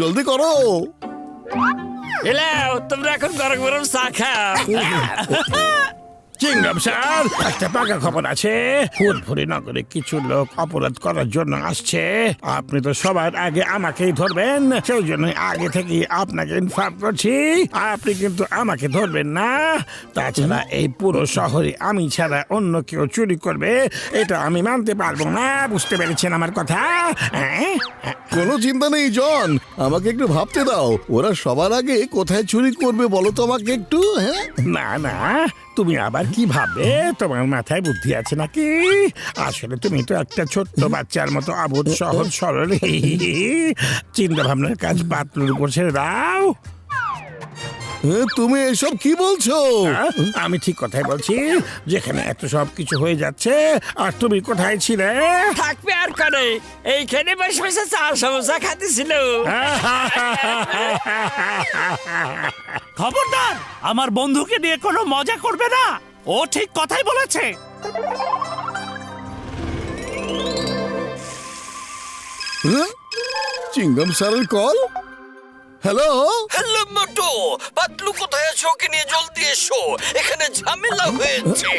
জলদি করো। এলাও, তোমরা এখন গরম গরম চা খাও। চিংগাম স্যার, একটা পাকা খবর আছে। ফুরফুরি নগরে কিছু লোক অপরাধ করার জন্য আসছে। আপনি তো সবার আগে আমাকেই ধরবেন, সেই জন্য আগে থেকে আপনাকে ইনফর্ম করছি। আপনি কিন্তু আমাকে ধরবেন না। তাছাড়া এই পুরো শহরে আমি ছাড়া অন্য কেউ চুরি করবে এটা আমি মানতে পারবো না। বুঝতে পেরেছেন আমার কথা? কোনো চিন্তা নেই জন, আমাকে একটু ভাবতে দাও। ওরা সবার আগে কোথায় চুরি করবে বলো তো আমাকে একটু। হ্যাঁ, না না, তুমি আবার কি ভাববে? তোমার মাথায় বুদ্ধি আছে নাকি? আসলে তুমি তো একটা ছোট্ট বাচ্চার মতো অবুঝ সহজ সরল। চিন্তা ভাবনার কাজ পাতলুর উপর ছেড়ে দাও। তুমি এসব কি বলছো? আমি ঠিক কথাই বলছি। যেখানে এত সব কিছু হয়ে যাচ্ছে আর তুমি কোথায় ছিলে? থাকবে আর করে, এইখানে বসে বসে চা সমোসা খাতেছিল। খবরদার, আমার বন্ধুকে নিয়ে কোনো মজা করবে না। ও ঠিক কথাই বলেছে। চিংগাম স্যারের কল। হ্যালো হ্যালো মোটু, পাতলু কোথায় আছো? ওকে নিয়ে জলদি এসো, এখানে ঝামেলা হয়েছে।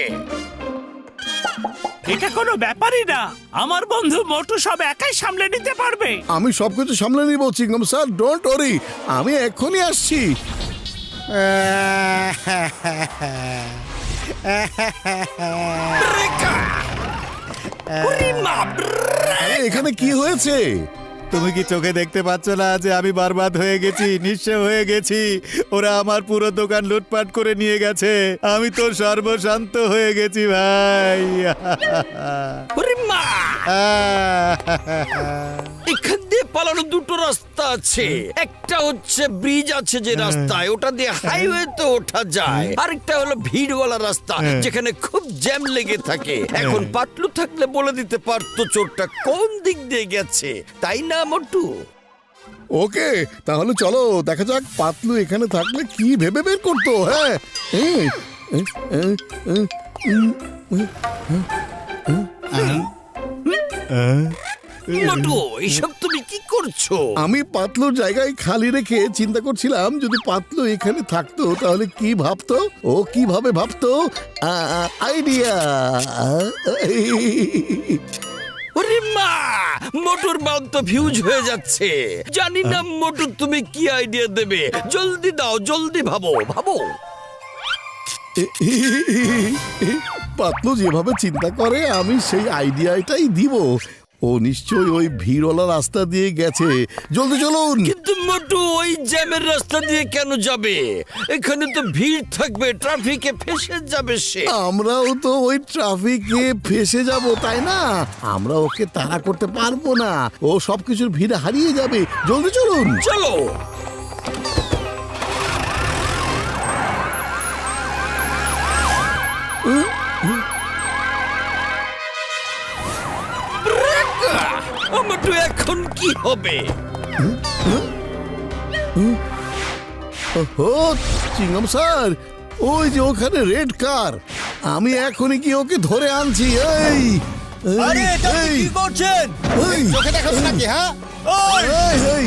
এটা কোনো ব্যাপারই না, আমার বন্ধু মোটু সব একাই সামলে নিতে পারবে। আমি সবকিছু সামলে নিব চিংগাম স্যার, ডোন্ট ওরি। আমি এক্ষুনি আসছি। আরে, এখানে কি হয়েছে? তুমি কি চোখে দেখতে পাচ্ছ না যে আমি বরবাদ হয়ে গেছি, নিঃস্ব হয়ে গেছি? ওরা আমার পুরো দোকান লুটপাট করে নিয়ে গেছে। আমি তো সর্বশান্ত হয়ে গেছি ভাই। এখান দিয়ে পালানোর দুটো রাস্তা আছে। একটা হচ্ছে ব্রিজ আছে যে রাস্তায়, ওটা দিয়ে হাইওয়েতে ওঠা যায়। আরেকটা হলো ভিড়ওয়ালা রাস্তা, যেখানে খুব জ্যাম লেগে থাকে। এখন পাতলু থাকলে বলে দিতে পারতো চোরটা কোন দিক দিয়ে গেছে, তাই না মোটু? ওকে, তাহলে চলো দেখা যাক পাতলু এখানে থাকলে কি ভেবে বের করতো। হ্যাঁ, মোটু, এসব তুমি কি করছো? আমি পাতলুর জায়গায় খালি রেখে চিন্তা করছিলাম যদি পাতলু এখানে থাকতো তাহলে কি ভাবতো, ও কিভাবে ভাবতো। আইডিয়া। ওরে মা, মোটুর বাল তো ফিউজ হয়ে যাচ্ছে। জানি না মোটু তুমি কি আইডিয়া দেবে। জলদি দাও, জলদি ভাবো ভাবো। পাতলু যেভাবে চিন্তা করে আমি সেই আইডিয়াটাই দিব। ও নিশ্চয়ই ওই ভিড়ওয়ালা রাস্তা দিয়ে গেছে। জলদি চলুন। কিন্তু মোটু ওই জ্যামের রাস্তা দিয়ে কেন যাবে? এখানে তো ভিড় থাকবে, ট্রাফিকে ফেসে যাবে সে। আমরাও তো ওই ট্রাফিকে ফেসে যাব, তাই না? আমরা ওকে তাড়া করতে পারবো না, ও সবকিছুর ভিড়ে হারিয়ে যাবে। জলদি চলুন। চলো। মোটু এখন কি হবে? ও চিংগাম স্যার, ওই যে ওখানে রেড কার, আমি এখনই কি ওকে ধরে আনছি। এই আরে এটা আপনি কি করছেন? চোখে দেখাচ্ছ নাকি? হ্যাঁ, এই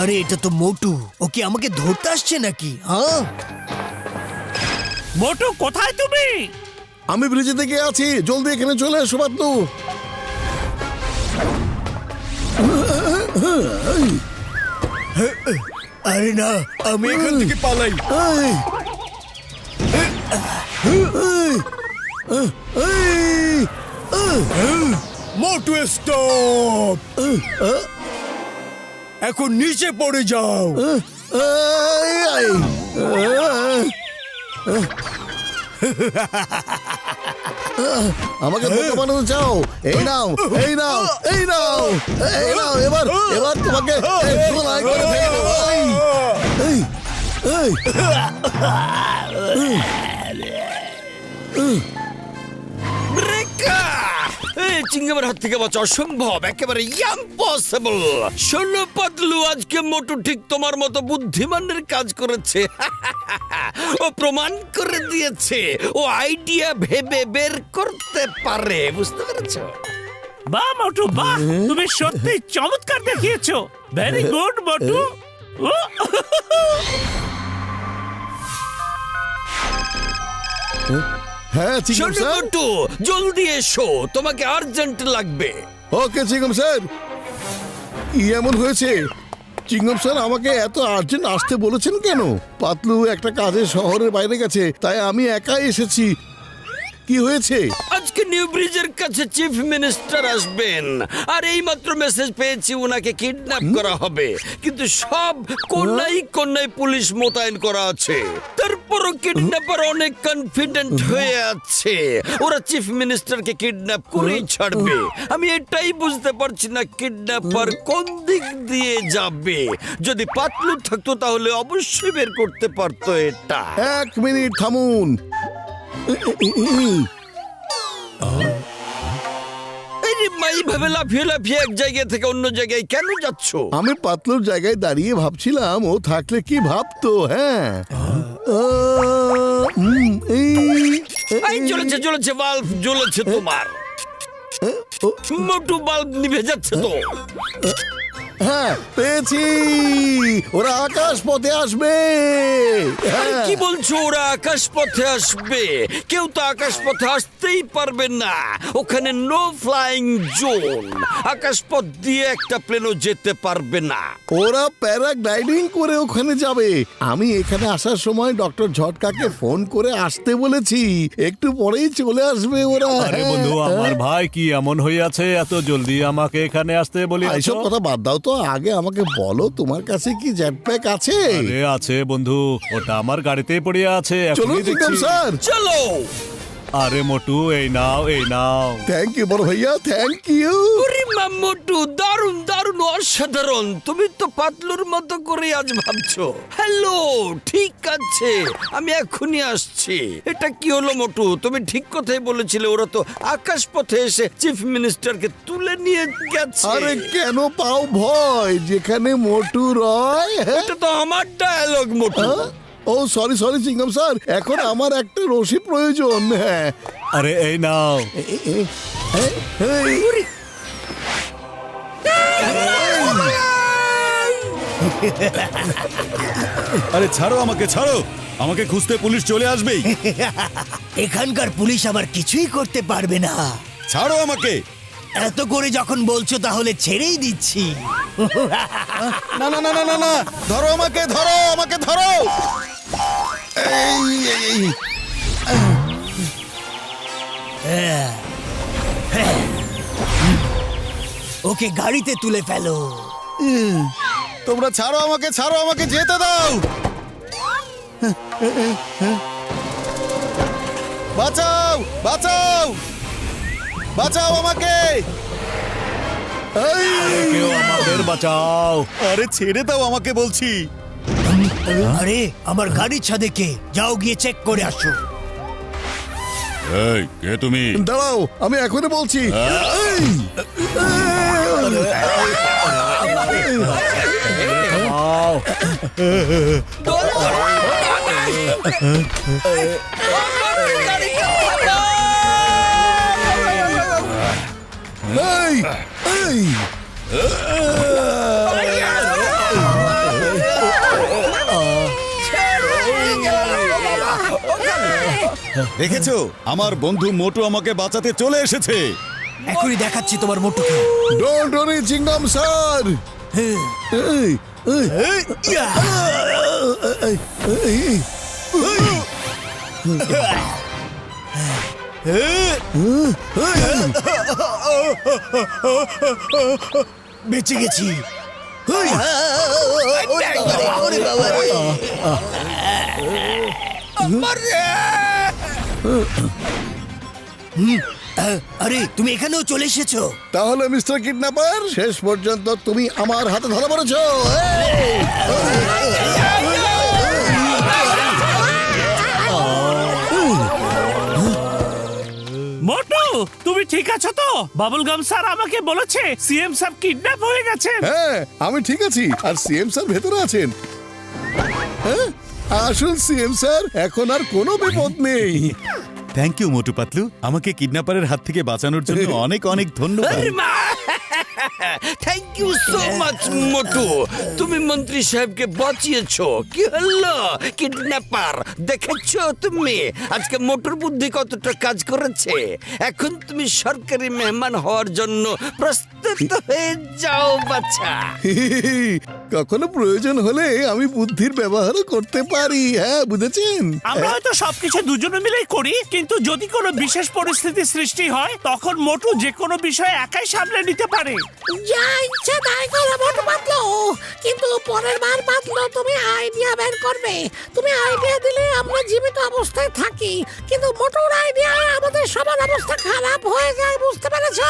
আরে এটা তো মোটু, ওকে আমাকে ধরতে আসছে নাকি? হ্যাঁ, মোটু কোথায় তুমি? আমি ব্রিজে থেকে আছি, জলদি এখানে চলে এসো পাতলু। আরে না, আমি এখান থেকে পালাই। মোটু স্টপ, এখন নিচে পড়ে যাও। আমাকে বোকা বানাতে চাও? এই নাও, এই নাও, এই নাও, এই নাও। এবার এবার তোমাকে ধোলাই করে ফেলে দেবো। এই, এই, ব্রেকা! এই চিংগামের হাত থেকে বাঁচা অসম্ভব, একেবারে ইম্পসিবল। শোনো পাতলু, আজকে মোটু ঠিক তোমার মতো বুদ্ধিমানের কাজ করেছে। ও প্রমাণ করে দিয়েছে ও আইডিয়া ভেবে বের করতে পারে, বুঝতে পেরেছো? বাহ মোটু বাহ, তুমি সত্যি চমৎকার দেখিয়েছো। ভেরি গুড মোটু। ও, হ্যাঁ চিঙ্গম শোনো স্যার। মোটু, জলদি এসো, তোমাকে আর্জেন্ট লাগবে। ওকে চিঙ্গম স্যার। কি এমন হয়েছে চিঙ্গম স্যার, আমাকে এত আর্জেন্ট আসতে বলেছেন কেন? পাতলু একটা কাজে শহরের বাইরে গেছে, তাই আমি একাই এসেছি। কি হয়েছে? আজকে নিউ ব্রিজের কাছে চিফ মিনিস্টার আসবেন, আর এই মাত্র মেসেজ পেয়েছি ওনাকে কিডন্যাপ করা হবে, কিন্তু সব কোনায় কোনায় পুলিশ মোতায়েন করা আছে। তারপরও কিডন্যাপার অনেক কনফিডেন্ট হয়ে আছে ওরা চিফ মিনিস্টারকে কিডন্যাপ করেই ছাড়বে। আমি এটাই বুঝতে পারছি না কিডন্যাপার কোন দিক দিয়ে যাবে। যদি পাতলু থাকতো তাহলে অবশ্যই বের করতে পারতো এটা। 1 মিনিট থামুন। এইভাবে লাফিয়ে লাফিয়ে এক জায়গা থেকে অন্য জায়গায় কেন যাচ্ছ? আমি পাতলুর জায়গায় দাঁড়িয়ে ভাবছিলাম ও থাকলে কি ভাবতো। হ্যাঁ এই জ্বলেছে জ্বলেছে, বাল্ব জ্বলেছে তোমার। মোটু বাল্ব নিভে যাচ্ছে তো। হ্যাঁ পেয়েছি, ওরা আকাশ পথে আসবে। আরে কি বলছো, ওরা আকাশ পথে আসবে? কেউ তো আকাশ পথে আসতেই পারবে না, ওখানে নো ফ্লাইং জোন। আকাশ পথ দিয়ে একটা প্লেনও যেতে পারবে না। ওরা প্যারাগ্লাইডিং করে ওখানে যাবে। আমি এখানে আসার সময় ডক্টর ঝটকাকে ফোন করে আসতে বলেছি, একটু পরেই চলে আসবে ওরা। আরে বন্ধু, আমার ভাই কি এমন হয়ে আছে এত জলদি আমাকে এখানে আসতে বলি? এইসব কথা বাদ দাও তো, আগে আমাকে বলো তোমার কাছে কি জেটপ্যাক আছে? আরে আছে বন্ধু, ওটা আমার গাড়িতেই পড়ে আছে, চলো এখনই চিঙ্গম দেখছি। স্যার। চলো। আরে মোটু, এই নাও এই নাও। থ্যাংক ইউ বড় ভাইয়া, থ্যাংক ইউ। ওরে মোটু, দারুণ দারুণ অসাধারণ। তুমি তো পাতলুর মতো করে আজ ভাবছো। হ্যালো, ঠিক আছে, আমি এখনই আসছি। এটা কি হলো মোটু? তুমি ঠিক কথাই বলেছিলে, ওরা তো আকাশ পথে এসে চিফ মিনিস্টারকে তুলে নিয়ে গেছে। আরে কেন পাও ভয়, যেখানে মোটু রয়। এটা তো আমার ডায়ালগ মোটু। ও সরি সরি চিঙ্গম স্যার, এখন আমার একটা রশি প্রয়োজন। হ্যাঁ আরে এই নাও। আরে ছাড়ো আমাকে, ছাড়ো আমাকে, খুঁজতে পুলিশ চলে আসবেই। এখানকার পুলিশ আবার কিছুই করতে পারবে না। ছাড়ো আমাকে। এত করে যখন বলছো তাহলে ছেড়েই দিচ্ছি। না না না না না না, ধরো আমাকে, ধরো আমাকে, ধরো। ওকে গাড়িতে তুলে ফেলো। তোমরা ছাড়ো আমাকে, ছাড়ো আমাকে, যেতে দাও। বাঁচাও বাঁচাও বাঁচাও আমাকে, কেউ আমাদের বাঁচাও। আরে ছেড়ে দাও আমাকে বলছি। আরে আমার গাড়ির ছাদে কে? যাও গিয়ে চেক করে আসো। এই কে তুমি? দাঁড়াও, আমি এখনই বলছি। এই, এই। দেখেছো, আমার বন্ধু মোটু আমাকে বাঁচাতে চলে এসেছে। এখনই দেখাচ্ছি তোমার মোটুকে। Don't worry Chingam sir. এই, এই, এই, এই, বেঁচে গেছি। আরে তুমি এখানেও চলে এসেছো? তাহলে মিস্টার কিডন্যাপার, শেষ পর্যন্ত তুমি আমার হাতে ধরা পড়েছো। মোটু তুমি ঠিক আছো তো? বাবুলগাম স্যার আমাকে বলেছে সিএম স্যার কিডন্যাপ হয়ে গেছেন। হ্যাঁ আমি ঠিক আছি, আর সিএম স্যার ভেতরে আছেন। হ্যাঁ আসুন সিএম স্যার, এখন আর কোনো বিপদ নেই। থ্যাংক ইউ মোটু পাতলু, আমাকে কিডন্যাপারের হাত থেকে বাঁচানোর জন্য অনেক অনেক ধন্যবাদ। থ্যাংক ইউ সো মাচ মোটু, তুমি মন্ত্রী সাহেবকে বাঁচিয়েছো। কি হলো কিডন্যাপার, দেখেছো তুমি আজকে মোটুর বুদ্ধি কতটা কাজ করেছে। এখন তুমি সরকারি মেহমান হওয়ার জন্য প্রস্তুত হয়ে যাও বাচ্চা। কখনো প্রয়োজন হলে আমি বুদ্ধির ব্যবহারও করতে পারি। হ্যাঁ বুঝেছেন? আমরা হয়তো সবকিছু দুজনে মিলেই করি, কিন্তু যদি কোনো বিশেষ পরিস্থিতি সৃষ্টি হয় তখন মোটু যে কোনো বিষয় একাই সামলে নিতে পারে। যা ইচ্ছা তাই করো মোটু পাতলু, কিন্তু পরের বার পাতলু তুমি আইডিয়া বের করবে। তুমি আইডিয়া দিলে আমরা জীবিত অবস্থায় থাকি, কিন্তু মোটুর আইডিয়ায় আমাদের সবার অবস্থা খারাপ হয়ে যায়, বুঝতে পেরেছ?